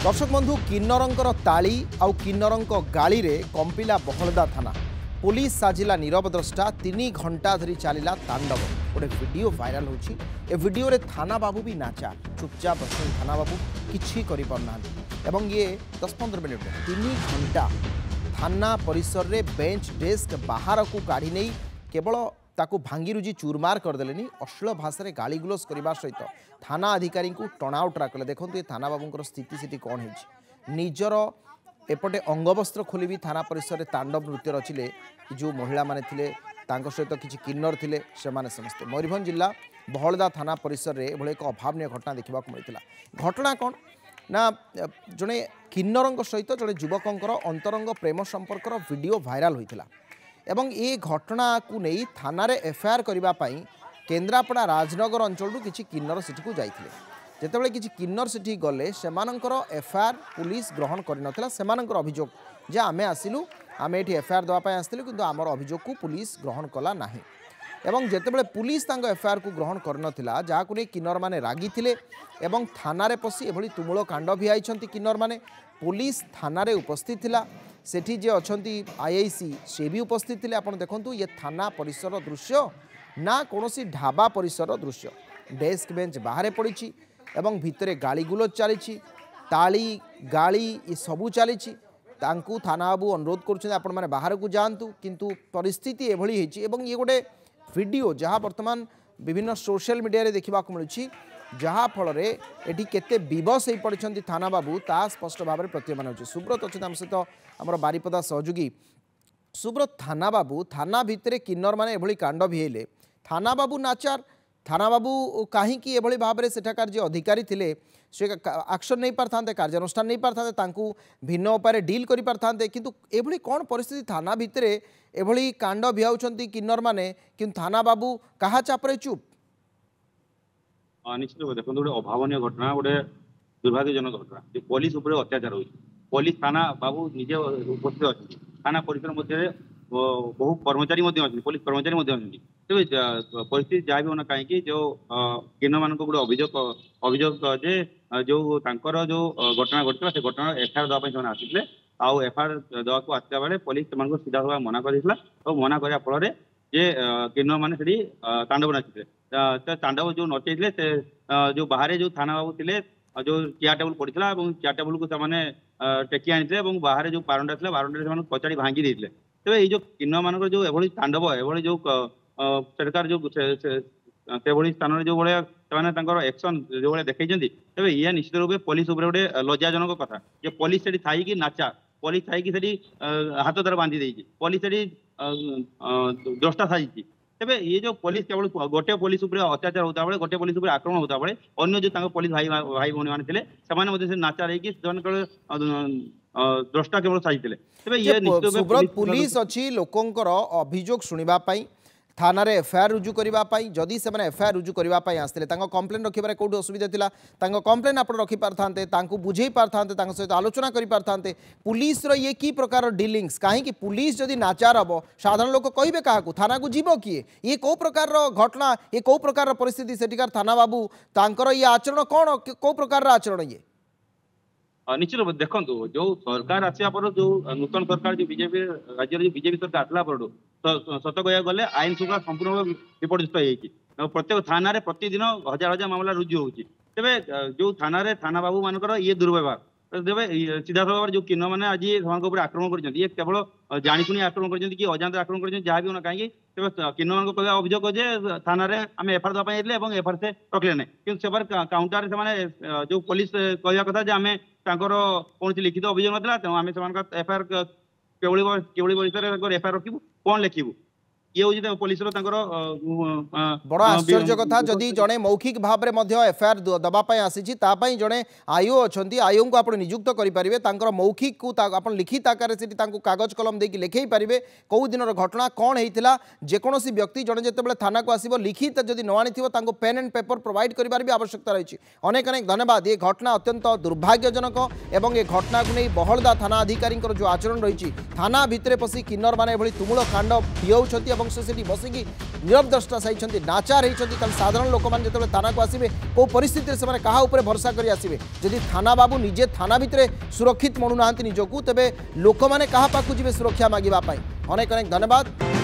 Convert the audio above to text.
दर्शक बंधु किन्नरंकर ताली आउ किन्नरंक गाड़ी रे कंपिला बहलदा थाना पुलिस साजिला नीरव द्रष्टा 3 घंटा धरी चलीला तांडव गोटे वीडियो वायरल होची। ए वीडियो रे थाना बाबू भी नाचा चुपचाप बस थाना बाबू किछि करि परना एवं ये 10-15 मिनट 3 घंटा थाना परिसर रे बेंच डेस्क बाहर को काढ़ी नहीं केवल ताकू भांगी रुजी चूरमार करदेले अश्लील भाषा में गालीगुलस करने सहित थाना अधिकारी को टर्नआउट कले। देखो ये थाना बाबूंर स्थिति से कौन है निजर एपटे अंगवस्त्र खोली भी थाना परिसर में तांडव नृत्य रचिले जो महिला माने थिले तांको सहित किछि किन्नर थिले सेमाने समस्ते मयूरभंज जिला बहलदा थाना परिसर में एभली एक अभावनीय घटना देखा मिलता। घटना कौन ना जड़े किन्नर सहित जड़े युवकर अंतरंग प्रेम संपर्कर वीडियो वायरल होता एवं ये घटना को नहीं थाना एफआईआर करने केन्द्रापड़ा राजनगर अंचल किसी किन्नर सेठी को जाइथिले जेतेबेले किसी किन्नर सेठी गले सेमानंकर एफआईआर पुलिस ग्रहण करनथिला। सेमानंकर अभियोग जे आमे आसिलु आमे एठी एफआईआर देवा पय आस्थिलु किंतु आमर अभियोग को पुलिस ग्रहण कला नाही एवं जेतेबेले पुलिस तांको एफआईआर को ग्रहण करनथिला जाहाकु नै किन्नर माने रागिथिले एवं थाना रे पसी एभली तुमुल कांड भिआइछंती किन्नर माने पुलिस थाना रे उपस्थित थिला सेठी जे अछंती आईआईसी से भी उपस्थित थिले। आपण देखंतु ये थाना परिसर दृश्य ना कोनोसी ढाबा परिसर दृश्य डेस्क बेंच बाहर पड़ी एवं भितरे गाली गुलोज चली ताली गाली ये सबू चली तांकू थाना बाबू अनुरोध करुछन आपण माने बाहर को जांतु किंतु परिस्थिति एभली हेची एवं ये गोटे वीडियो जहाँ वर्तमान विभिन्न सोशल मीडिया रे देखा मिलूँ जहाँ फल एटी केते विवश हो पड़ती थाना बाबू ता स्पष्ट भाव में प्रतीयमान हो। सुब्रत अच्छे आम सहित आम बारिपदा सहयोगी सुब्रत थाना बाबू थाना भितर किन्नर माने एभली कांड भिले थाना बाबू नाचार थाना बाबू कहीं एभली भाव में सेठाकार जे अधिकारी थिले से एक्शन नहीं पारथांते कार्यानुष्ठान नहीं पारथांते तांकू भिन्न उपाय डील करि पारथांते किंतु एभली कौन परिस्थिति थाना भितर एभली कांड भिआउछंती किन्नर माने किंतु थाना बाबू कहा चापरे चुप निश्चित देखो गोटे अभावन घटना गोटे दुर्भाग्यजनक घटना जो पुलिस अत्याचार हो पुलिस थाना बाबू निजे उपस्थित अच्छी थाना परिसर मध्य बहु कर्मचारी पुलिस कर्मचारी तेज परिस्थिति जहाँ भी होना कहीं जो किन्नर मान गोटे अभियोग जे जो तांकर जो घटना घटना से घटना एफआईआर देवाई आसते आउ एफआईआर देवाक आसला बेले पुलिस से सीधा सभा मना कर मना करने फल जे किन्नर मैंने से तांडव नाचते तांडव जो नचेले से जो बाहर जो थाना बाबू थे जो चेयर टेबुल पड़ा चेयर टेबुल को टेकी आनी बाहर जो बारंडा था बारंडा से कचाड़ी भांगी देते तेज ये जो किन्नर मान जो एभली तांडव एभली जो सरकार जो स्थान जो भाया एक्शन जो भाया देखते तेज ये निश्चित रूप से पुलिस गोटे लज्जाजनक कथा जे पुलिस से थी नाचा पुलिस थी हाथ द्वारा बांधी देती पुलिस से द्रष्टा साजी तेज ये जो पुलिस केवल गोटे पुलिस अत्याचार होता बेले गोटे पुलिस आक्रमण होता बेले अन्य जो पुलिस भाई भाई भौणी मैंने नाचा रही द्रष्टा केवल साजी तेज पुलिस अच्छी लोकंर अभियोग शुणापी थाना रे एफआईआर रुजु करने जदि से एफआईआर रुजु करने आसते कंप्लेन रखिबार कौटी असुविधा था कंप्लेन आप रखि पारथांते बुझे पारथांते सहित आलोचना करि पारथांते पुलिस रो ये की प्रकार डीलिंग्स कहीं पुलिस जदि नाचार हम साधारण लोक कहे क्या थाना को जीव किए ये कौ प्रकार घटना ये कौ प्रकार परिस्थिति सेठिकार थाना बाबू तांकर ये आचरण कौन कौ प्रकार आचरण ये निश्चित रूप देखो जो सरकार आसिया पर जो नूतन सरकार जो बीजेपी राज्य जो बीजेपी सरकार आसला पर सत कह गले आईन श्रृंखला संपूर्ण विपर्यस्त हो प्रत्येक थाना रे प्रतिदिन हजार हजार मामला रुजु होती तेज जो थाना थाना बाबू मानकर ये दुर्व्यवहार तेज सीधा सभा जो किन्नर मैंने आज से आक्रमण कर केवल जाणीशुणी आक्रमण कर अजाणत आक्रमण कर जहाँ भी होना कहीं तेज किन्नर मान कह अभियोग जे थाना आम एफआईआर देवाई एफआईआर से रखले ना कि काउंटर से जो पुलिस कहवा कथा आम कौन लिखित अभियोग ना आम से एफआईआर केवल विषय एफआईआर रखू कौन लिखू ये हूँ पुलिस बड़ आश्चर्य कथा जदि जड़े मौखिक भाव में एफआईआर दवाई आसी जड़े आईओ अच्छा आईओ को आप नियुक्त करेंगे मौखिक को आप लिखित आकार से कागज कलम देकी लिखे पारे कौ दिन घटना कौन होता जेकोसी व्यक्ति जड़े जिते थाना को आसो लिखित जदि न आनी पेन एंड पेपर प्रोवाइड कर भी आवश्यकता रही। अनेक अनेक धन्यवाद। ये घटना अत्यंत दुर्भाग्यजनक एवं ये घटना को नहीं बहलदा थाना अधिकारी जो आचरण रही थाना भितर पशि किन्नर माने तुमुल कांड भिआउछंती और से बसिकी नीरव द्रष्टा सही नाचार होती साधारण लोक मैंने जो थाना को आसवे कौ परिस्थिति से क्या भरसा कर आसवे जदि थाना बाबू निजे थाना भितर सुरक्षित मणुना निजक तेज लोक मैंने क्या पाखु जी सुरक्षा मांगापी अनेक अनेक धन्यवाद।